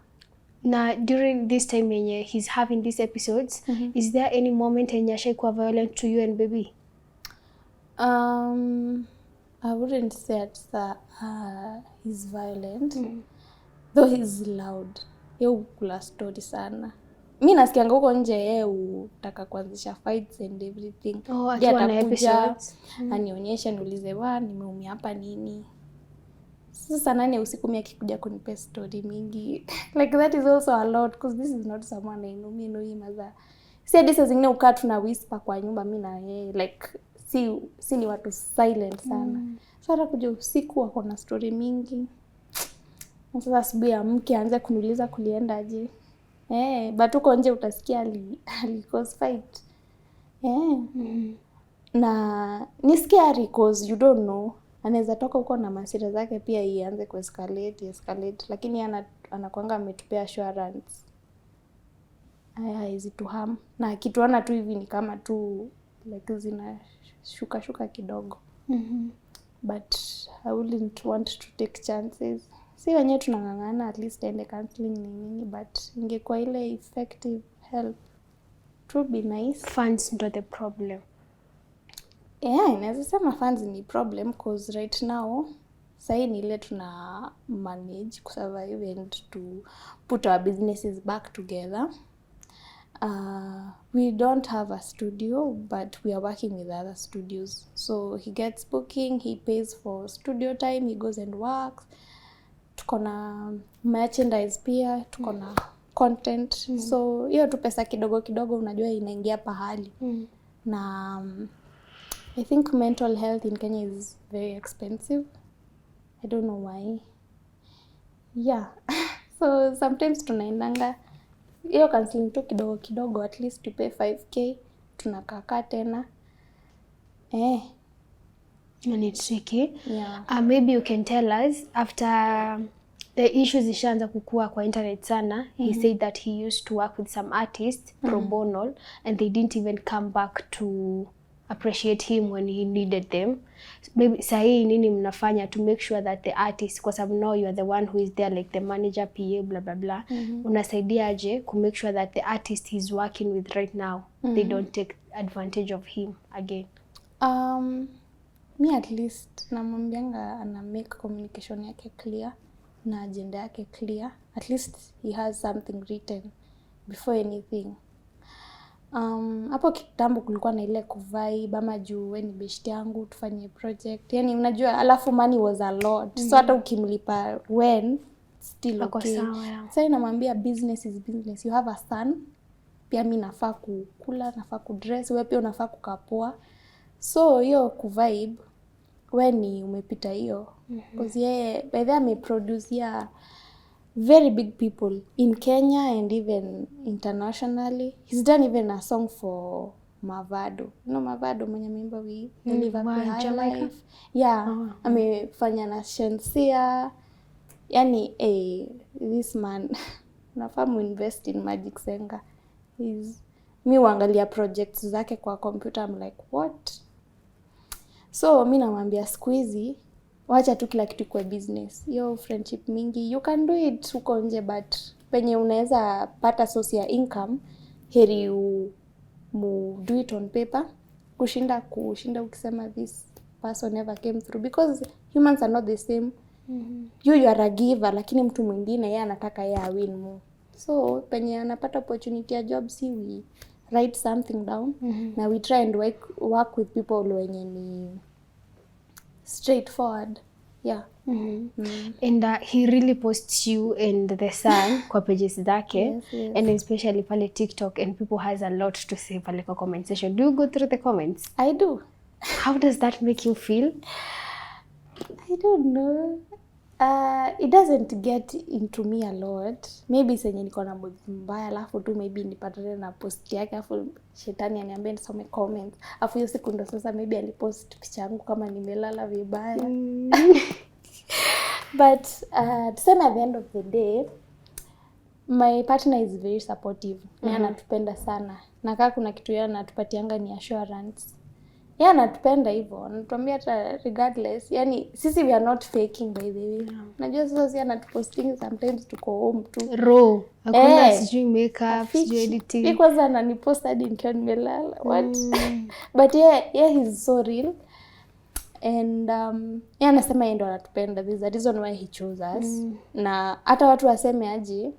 Na during this time yenye he's having these episodes, is there any moment yenye ashaikuwa violent to you and baby? I wouldn't say that he's violent, though he's loud. Yeye kula story sana. Mimi nasikianga huko nje yeye utaka kuanzisha fights and everything. Akiwa na episodes. Anionyesha niulize nimeumia hapa nini. Sasa nani usiku mimi akikuja kunipa story mingi. Like that is also a lot, because this is not someone I know. Mimi know him as a... Si hadi saa zingine ukaa tuna whisper kwa nyumba mimi na yeye. Like si ni watu silent sana. Sasa kuja usiku wako na story mingi. Sasa asubuhi amke aanze kuniuliza kuliendaje. But uko nje utasikia ali cause fight. Na ni scary because you don't know. Anaweza toka huko na masira zake pia ianze escalate, lakini anakuanga ametupea assurance. Hizi to harm. Na kituona tu hivi ni kama tu like zina shuka kidogo. But I wouldn't want to take chances. Si wenyewe tunangangana at least aende counseling nini, but ingekuwa ile effective help. It would be nice. Funds not the problem. Inaweza sema funds ni problem, because right now sahi ni ile tuna manage kusurvive and to put our businesses back together. We don't have a studio, but we are working with other studios. So he gets booking, he pays for studio time, he goes and works. Tuko na merchandise pia, tuko na content. So hiyo tu pesa kidogo unajua inaingia pahali. Na I think mental health in Kenya is very expensive. I don't know why. Yeah. So sometimes tunaendanga hiyo counseling tu kidogo at least to pay 5K, tunakaa tena. And it's tricky. Yeah. Maybe you can tell us, after the issues ishaanza kukua kwa internet sana, he said that he used to work with some artists pro bono and they didn't even come back to appreciate him when he needed them. Maybe sahi nini mnafanya to make sure that the artist, kwa sababu now you are the one who is there like the manager, PA, blah blah blah. Unasaidia aje ku make sure that the artist he's working with right now they don't take advantage of him again? Me at least namwambianga ana make communication yake clear na agenda yake clear. At least he has something written before anything. Hapo kitambo kulikuwa na ile kuvibe ama juu wewe ni best yangu tufanye project. Yaani unajua alafu money was a lot. So hata ukimlipa when still okay. Sasa namwambia business is business. You have a son. Pia mimi nafaa kukula, nafaa kudress, wewe pia unafaa kukapoa. So hiyo kuvibe when umepita hiyo because yeye by the way ameproduce very big people in Kenya and even internationally. He's done even a song for Mavado. You know Mavado mwenye member we live up high life. Yeah, amefanya na Shensia. Yani this man nafahamu invest in Magic Senga. Mi huangalia projects zake kwa computer, I'm like what? So mi namwambia siku hizi wacha tu kila kitu kwa business. Yo friendship mingi you can do it huko nje, but penye unaweza pata source ya income heri do it on paper kushinda ukisema this person never came through, because humans are not the same. You are a giver, lakini mtu mwingine yeye anataka yeye win more. So penye anapata opportunity ya job, si we write something down na we try and work with people wenye ni straightforward. Yeah. And he really posts you and the son kwa pages zake. Yes. And especially pale TikTok, and people has a lot to say pale kwa comment section. Do you go through the comments? I do. How does that make you feel? I don't know. It doesn't get into me a lot. Maybe senye niko na mood mbaya alafu tu maybe nipatane na post yake alafu shetani aniambie nisome comments. Alafu hiyo siku ndo sasa maybe alipost picha yangu kama nimelala vibaya. But tuseme at the end of the day my partner is very supportive. Yeye anatupenda sana. Na kama kuna kitu yeye anatupatianga ni assurance. Yeye anatupenda hivyo. Anatuambia hata regardless. Yaani sisi we are not faking by the way. Najua sasa si anatuposting sometimes tuko home tu. Raw. Hakuna sijui makeup, sijui editing. Hii kwanza ananipost hadi nikiwa nimelala. What? But yeah, he's so real. And yeye anasema yeye ndo anatupenda. There's a reason why he chose us. Na hata watu waseme aje,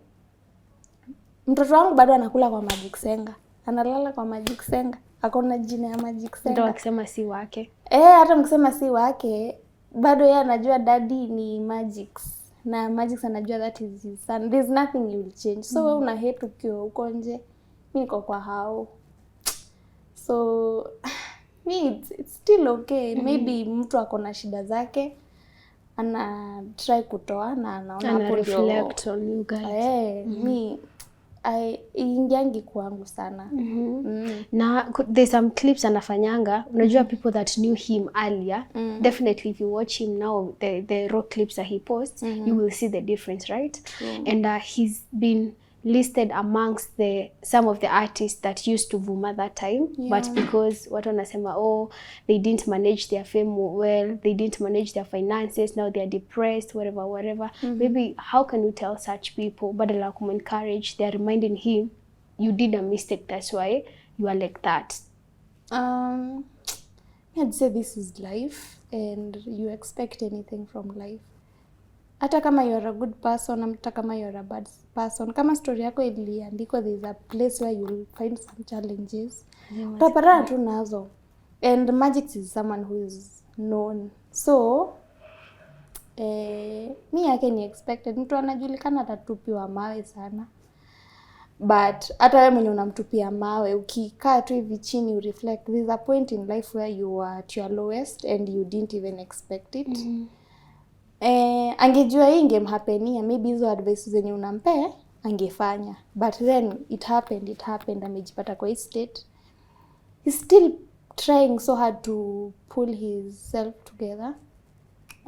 mtoto wangu bado anakula kwa Magic Senga. Analala kwa Magic Senga. Akona jina ya Magic Senga. Ndio akisema si wake. Hata mkisema si wake, bado yeye anajua daddy ni Magix. Na Magix anajua that is his son. There's nothing you will change. So wewe una hate ukiwa uko nje. Mimi niko kwa hao. So me it's still okay. Maybe mtu akona shida zake ana try kutoa na anaona hapo ndio reflect on you guys. Me ingiangi kwangu sana. Na there's some clips anafanyanga, unajua people that knew him earlier, definitely if you watch him now, the raw clips that he posts, you will see the difference, right? And he's been listed amongst some of the artists that used to Vuma that time, but because watu wanasema they didn't manage their fame well, they didn't manage their finances, now they are depressed, whatever. Maybe how can you tell such people, badala encourage, they are reminding him you did a mistake, that's why you are like that? I'd say this is life and you expect anything from life. Hata kama you are a good person, hata kama you are a bad person, kama story yako iliandikwa, there is a place where you will find some challenges. Utapatana tu nazo. And Magix is someone who is known. So mi yake ni expected. Mtu anajulikana atatupiwa mawe sana. But hata wewe mwenye unamtupia mawe, ukikaa tu hivi chini you reflect, there's a point in life where you are at your lowest and you didn't even expect it. Angejua hii ingemhapenia, maybe hizo advice zenye unampe angefanya, but then it happened, amejipata kwa hii state. He's still trying so hard to pull himself together.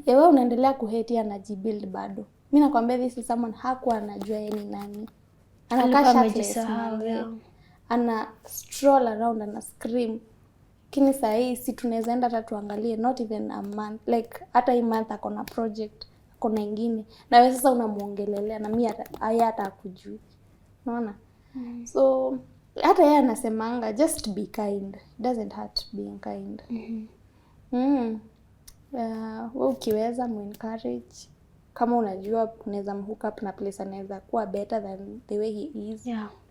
Wewe unaendelea kuhate, anajibuild bado. Mimi nakwambia this is someone hakuwa anajua yeye ni nani. Anakaa shirtless, ana stroll around, ana scream. Lakini saa hii si tunaweza enda hata tuangalie, not even a month, like hata hii month akona project, akona ingine, na wewe sasa unamuongelelea na mimi hata hakujui, unaona? So hata yeye anasemanga just be kind, it doesn't hurt being kind. Wewe ukiweza mu-encourage, kama unajua unaweza mhook up na place anaweza kuwa better than the way he is,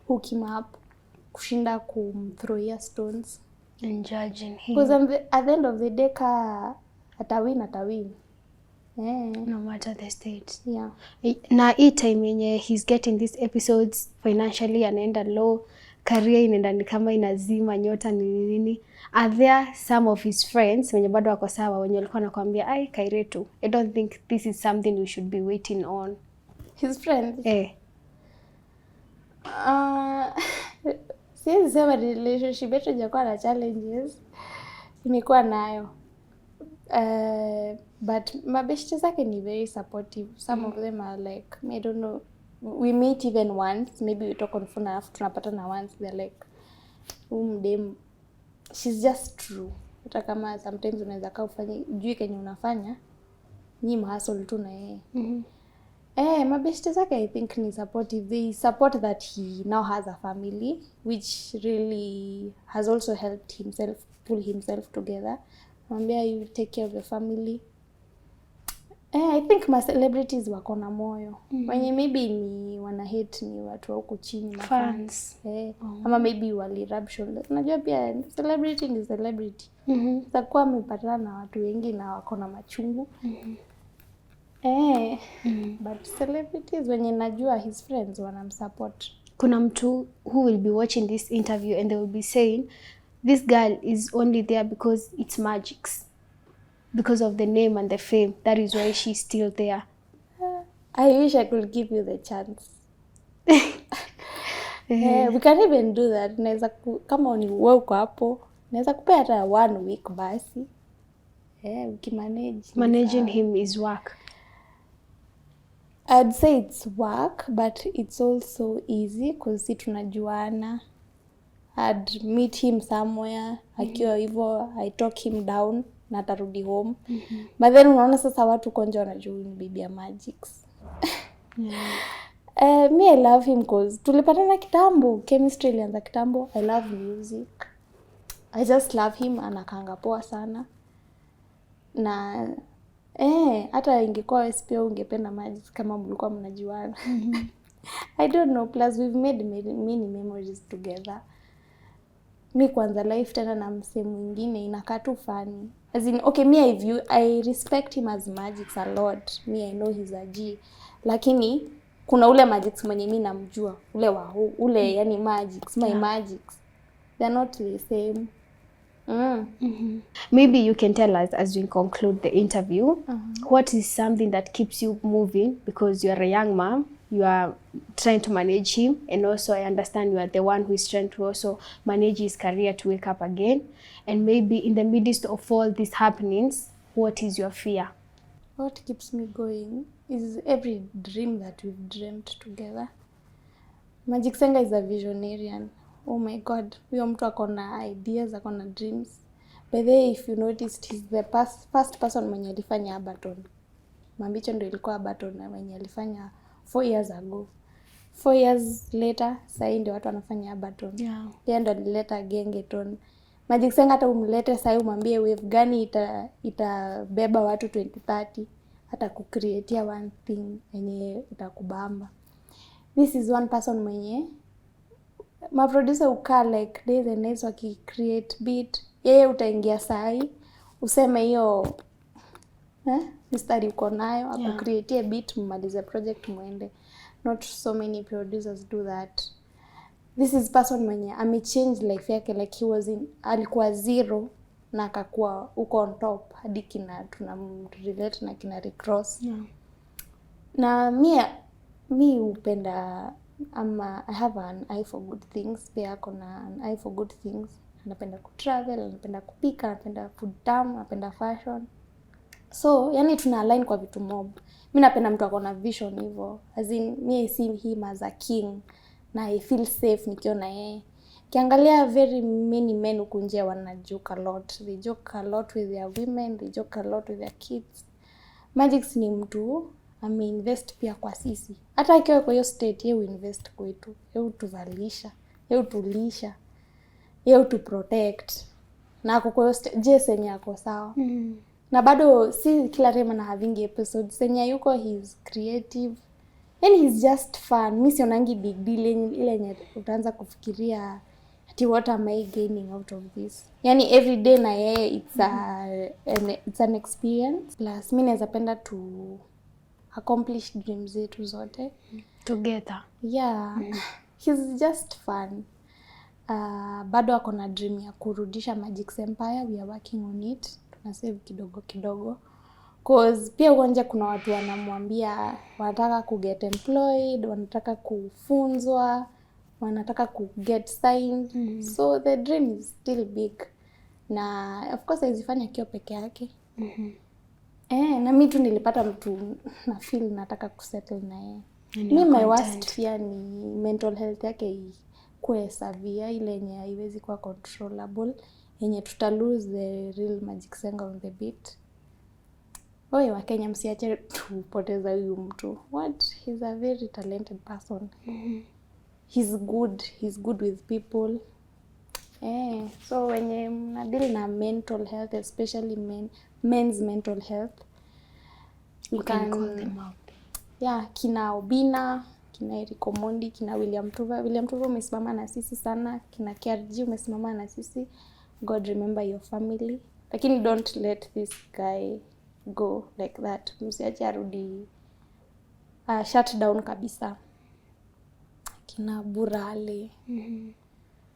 hook him up, kushinda kumthrowia stones and judging him, because at the end of the day atawin. No matter the state. Yeah. Na hii time yenye he's getting these episodes financially anaenda low, career inaenda ni kama inazima, nyota ni nini. Are there some of his friends wenye bado wako sawa wenye walikuwa nakwambia ai Kairetu, I don't think this is something we should be waiting on? His friends? Siwezi sema relationship yetu hajakuwa na challenges, imekuwa nayo. But mabeshte zake ni very supportive. Some of them are like, I don't know, we meet even once, maybe we talk on phone alafu tunapatana once, they're like, dem, she's just true. Hata kama sometimes unaweza kaa ufanye ujui kenye unafanya, ni mhustle tu na yeye. Mabeshte zake I think ni supportive. They support that he now has a family, which really has also helped himself pull himself together. Mwambia you take care of your family. I think my celebrities wako na moyo. Wenye maybe ni wana hate ni watu wa huko chini, fans. Ama maybe wali rub shoulders. Unajua pia celebrity ni celebrity. Takuwa amepatana na watu wengi na wako na machungu. But celebrities wenye najua his friends wanamsupport. Kuna mtu who will be watching this interview and they will be saying this girl is only there because it's Magix, because of the name and the fame, that is why she's still there. I wish I could give you the chance. We can even do that. Naweza kama ni wewe uko hapo, naweza kupea hata 1 week basi. Managing him is work. I'd say it's work, but it's also easy because tunajuana. I'd meet him somewhere, akiwa hivyo, I talk him down, na atarudi home. But then unaona sasa watu konja wanajua ni bibi ya Magix. Me I love him because tulipatana kitambo, chemistry ilianza kitambo. I love music. I just love him, anakanga poa sana. Na hata ingekuwa SP ungependa Magix kama mlikuwa mnajuana. I don't know, plus we've made many memories together. Mi kwanza life tena na msee mwingine inakaa tu funny. As in, okay, I respect him as Magix a lot. I know he's a G. Lakini kuna ule Magix mwenye mi namjua, ule yani Magix, my Magix. They're not the same. Maybe you can tell us as we conclude the interview, what is something that keeps you moving, because you are a young mom, you are trying to manage him, and also I understand you are the one who is trying to also manage his career to wake up again. And maybe in the midst of all these happenings, what is your fear? What keeps me going is every dream that we've dreamt together. Magix Enga is a visionarian. Oh my God, huyo mtu akona ideas, akona dreams. By the way, if you noticed, he's the first person mwenye alifanya Abaton. Mambicho ndio ilikuwa Abaton na mwenye alifanya 4 years ago. 4 years later, sasa ndio watu wanafanya Abaton. Yeye ndo alileta Gengeton. Magix Enga hata umlete sasa umwambie wave gani itabeba watu 2030, hata kucreatea one thing yenye itakubamba. This is one person mwenye maproducer ukaa like days and nights waki-create beat. Yeye utaingia sahi, useme hiyo mistari uko nayo, aku-create beat, mmalize project muende. Not so many producers do that. This is person mwenye ame-change life yake, like alikuwa zero na akakuwa uko on top, hadi tunamrelate na kina recross. Na mi upenda I have an eye for good things. Pia ako na an eye for good things. Anapenda kutravel, anapenda kupika, anapenda food tamu, anapenda fashion. So, yani tuna align kwa vitu mob. Mi napenda mtu ako na vision hivyo. As in, I see him as a king. Na I feel safe nikiona yeye. Kiangalia very many men huku nje wana joke a lot. They joke a lot with their women, they joke a lot with their kids. Magix ni mtu ameinvest pia kwa sisi. Hata akiwa kwa hiyo state, yeye invest kwetu. Yeye utuvalisha, yeye utulisha, yeye utuprotect. Na ako kwa hiyo state, je senye ako sawa. Na bado si kila time na having episodes. Senye yuko he's creative. And he's just fun. Mimi sionangi big deal ile yenye utaanza kufikiria ati what am I gaining out of this. Yani every day na yeye it's an experience. Plus mimi naweza penda to accomplish dreams zetu zote together. Yeah. He's just fun. Bado ako na dream ya kurudisha Magix Empire. We are working on it. Tunasave kidogo kidogo. Cause pia uwanja kuna watu wanamwambia wanataka ku get employed, wanataka kufunzwa, wanataka ku get signed. So the dream is still big. Na of course haizifanya kio peke yake. Na mimi tu nilipata mtu na feel nataka kusettle na yeye. Mimi my worst fear ni mental health yake ikuwe severe, ile yenye haiwezi kuwa controllable, yenye tuta lose the real Magix Enga on the beat. Oye wa Kenya msiache tupoteza huyu mtu. He's a very talented person. He's good with people. So wenye mnadili na mental health, especially men's mental health, you can call them out. Yeah, kina Obina, kina Eric Omondi, kina William Tuva umesimama na sisi sana, kina KRG umesimama na sisi. God remember your family. Lakini don't let this guy go like that. Msiache arudi shut down kabisa. Kina Burale.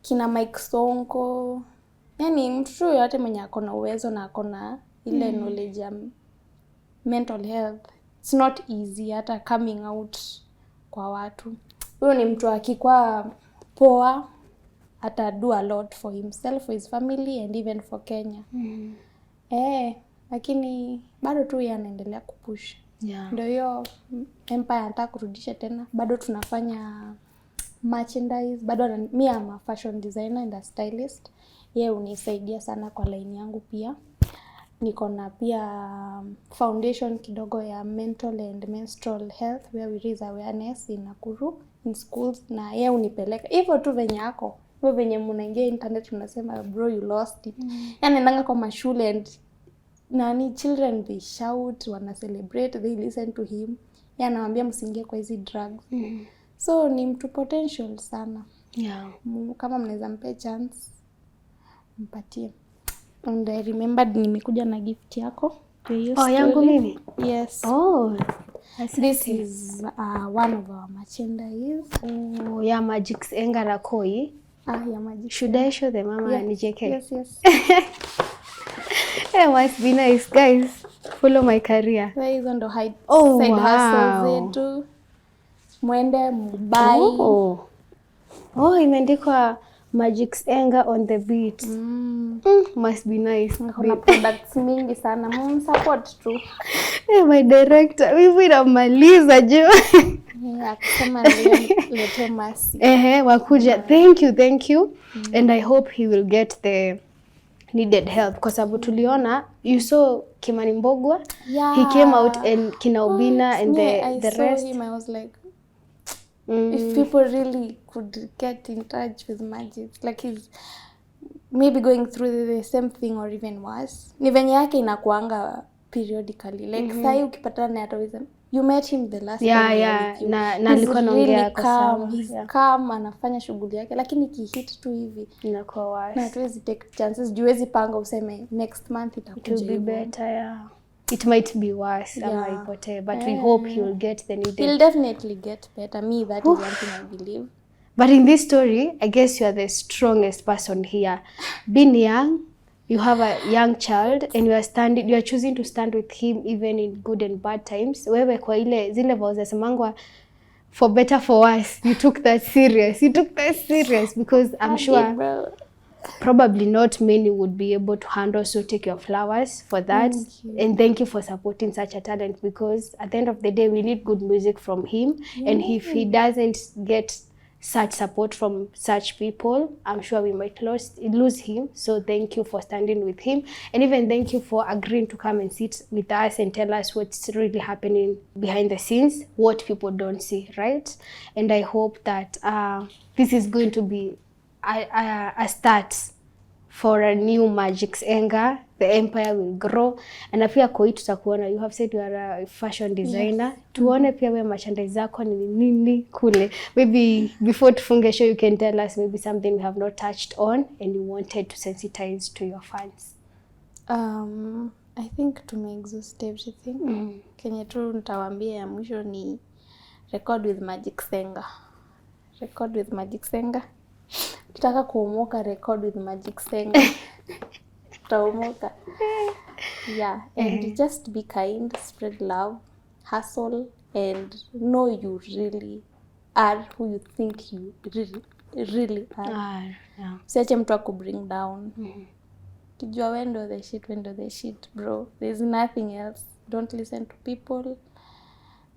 Kina Mike Sonko. Yani mtu yote mwenye akona uwezo na akona ile knowledge ya mental health. It's not easy hata coming out kwa watu. Huyo ni mtu akikuwa poa ata do a lot for himself, for his family and even for Kenya. Lakini bado tu yeye anaendelea kupush. Yeah. Ndio hiyo Empire anataka kurudisha tena. Bado tunafanya merchandise. Bado mimi am a fashion designer and a stylist. Yeye unisaidia sana kwa line yangu pia. Niko na pia foundation kidogo ya mental and menstrual health where we raise awareness in Nakuru in schools, na yeye unipeleka. Hivyo tu venye yako. Hivyo venye mnaingia internet mnasema bro you lost it. Yani nanga kwa mashule and children they shout, wana celebrate, they listen to him. Yeye anawaambia msiingie kwa hizi drugs. So ni mtu potential sana. Yeah. Kama mnaweza mpe chance mpatie. And I remembered nimekuja na gift yako. Yangu mimi? Yes. This is one of our merchandise. Ya Magix Enga na Koi. Ya Magix. Should I show them mama? Yeah. Nijeke? Yes. It must be nice, guys. Follow my career. Hizo ndo side wow. hustle zetu. Mwende mbuy. Imeandikwa Magix Enga on the beat. Must be nice. Kuna products mingi sana. Support tu. My director, mimi namaliza jo. Akisema nilete Mercy. Wakuja. Thank you. And I hope he will get the needed help kwa sababu tuliona you saw Kimani Mbogwa. Yeah. He came out and kina Obina and the rest. Him, I was like if people really could get in touch with Magix, like he's maybe going through the same thing or even worse. Ni venye yake inakuanga periodically. Like sai ukipatana na ataweza you met him the last time. Na alikuwa naongea kwa sawa. He's calm, anafanya shughuli yake, lakini kihit tu hivi inakuwa worse. Na hatuwezi take chances. Juwezi panga useme next month itakuja. It will be better, It might be worse, but we hope he will get the needed. He'll definitely get better. Me, that is one thing I believe. But in this story, I guess you are the strongest person here. Being young, you have a young child and you are choosing to stand with him even in good and bad times. Wewe kwa zile voices semangwa for better for worse, you took that serious. Because I'm sure probably not many would be able to handle, so take your flowers for that. Thank you for supporting such a talent, because at the end of the day we need good music from him. And if he doesn't get such support from such people, I'm sure we might lose him. So thank you for standing with him, and even thank you for agreeing to come and sit with us and tell us what's really happening behind the scenes, what people don't see, right? And I hope that this is going to be a start for a new Magic's Enga. The empire will grow. And pia Koi tutakuona, you have said you are a fashion designer. Yes. Tuone pia we merchandise zako ni nini kule. Maybe before tufunge show you can tell us maybe something we have not touched on and you wanted to sensitize to your fans. I think tume-exhaust everything. Kenye tu nitawaambia ya mwisho ni record with Magic's Enga. Record with Magic's Enga. Kitaka kuomoka, record with Magic's Enga. Tutaomoka. Yeah, and just be kind, spread love, hustle, and know you really are who you think you really are. Yeah. Siache mtu akubring down. Kijua when do the shit, bro. There's nothing else. Don't listen to people.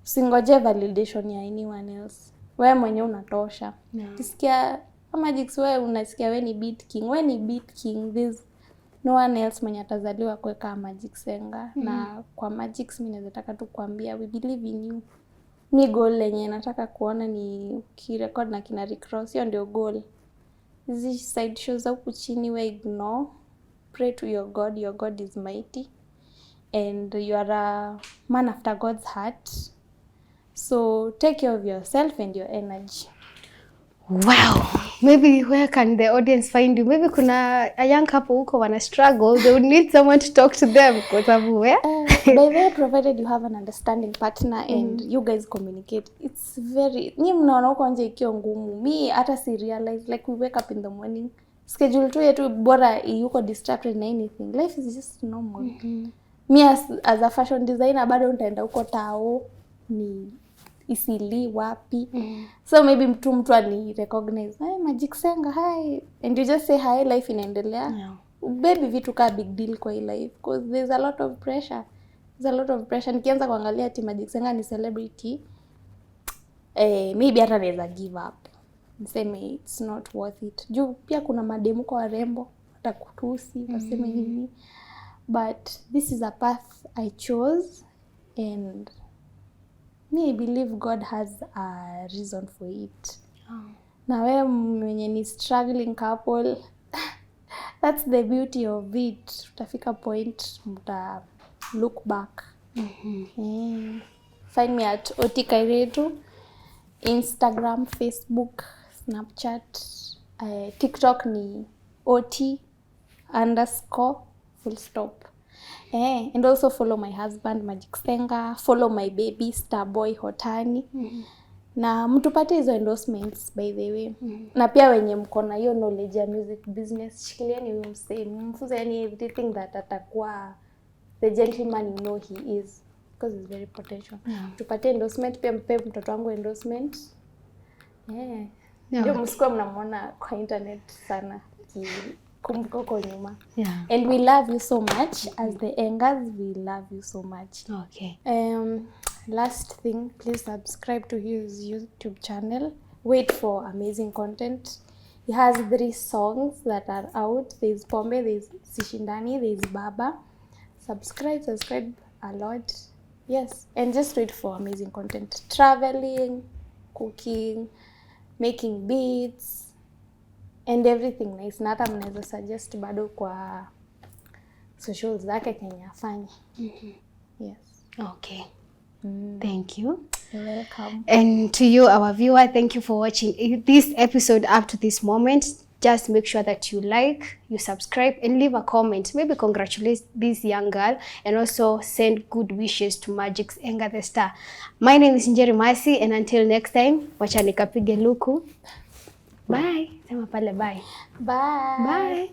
Usingoje validation ya anyone else. Wewe mwenyewe unatosha. Kisikia Magic's, wewe unasikia wewe ni beat king. Wewe ni beat king. There's no one else mwenye atazaliwa kuweka Magic's Enga. Na kwa Magic's mimi nataka tu kuambia we believe in you. Mi goal lenye nataka kuona ni kirecord na kina recross. Hiyo ndio goal. Hizi side shows huku chini we ignore. Pray to your God. Your God is mighty. And you are a man after God's heart. So take care of yourself and your energy. Wow. Maybe where can the audience find you? Maybe kuna a young couple huko wana struggle. They would need someone to talk to them. Kwa sababu where? By the way, provided you have an understanding partner and you guys communicate. It's very... Ni mnaona huko nje ikiwa ngumu. Me hata si realize. Like we wake up in the morning. Schedule tu yetu bora yuko distracted na anything. Life is just normal. Me as a fashion designer bado nitaenda huko tao ni isili wapi. So maybe mtu ani recognize, "Hey, Magic's Enga, hi." And you just say hi, life inaendelea. Yeah. Baby vitu ka big deal kwa hii life because there's a lot of pressure. Nikianza kuangalia ati Magic's Enga ni celebrity, maybe hata naweza give up. Niseme it's not worth it. Juu pia kuna mademu kwa warembo watakutusi, waseme hivi. But this is a path I chose and I believe God has a reason for it. Na wewe mwenye ni struggling couple, that's the beauty of it. Utafika point mta look back. Find me at Oti Kairetu, Instagram, Facebook, Snapchat, TikTok ni @OT_full_stop. And also follow my husband Magic's Enga, follow my baby Starboy Hotani. Na mtupate hizo endorsements by the way. Na pia wenye mko na hiyo knowledge ya music business, shikilieni huyo msee, mfunze yani everything that atakuwa the gentleman you know he is, because he's very potential. Tupate endorsement, pia mpe mtoto wangu endorsement. Ndio msikuwa mnamuona kwa internet sana kumbuka huko nyuma. And we love you so much as the Engas, we love you so much. Okay. Last thing, please subscribe to his YouTube channel. Wait for amazing content. He has 3 songs that are out. There's Pombe, there's Sishindani, there's Baba. Subscribe a lot. Yes, and just wait for amazing content. Traveling, cooking, making beats, and everything nice. Na hata mnaweza suggest bado kwa socials zake Kenya afanye. Yes. Okay. Thank you. You're welcome. And to you, our viewer, thank you for watching this episode up to this moment. Just make sure that you like, you subscribe, and leave a comment. Maybe congratulate this young girl and also send good wishes to Magic's Enga the Star. My name is Njeri Masi, and until next time, wacha nikapige luku. Bye. Sema pale bye. Bye. Bye.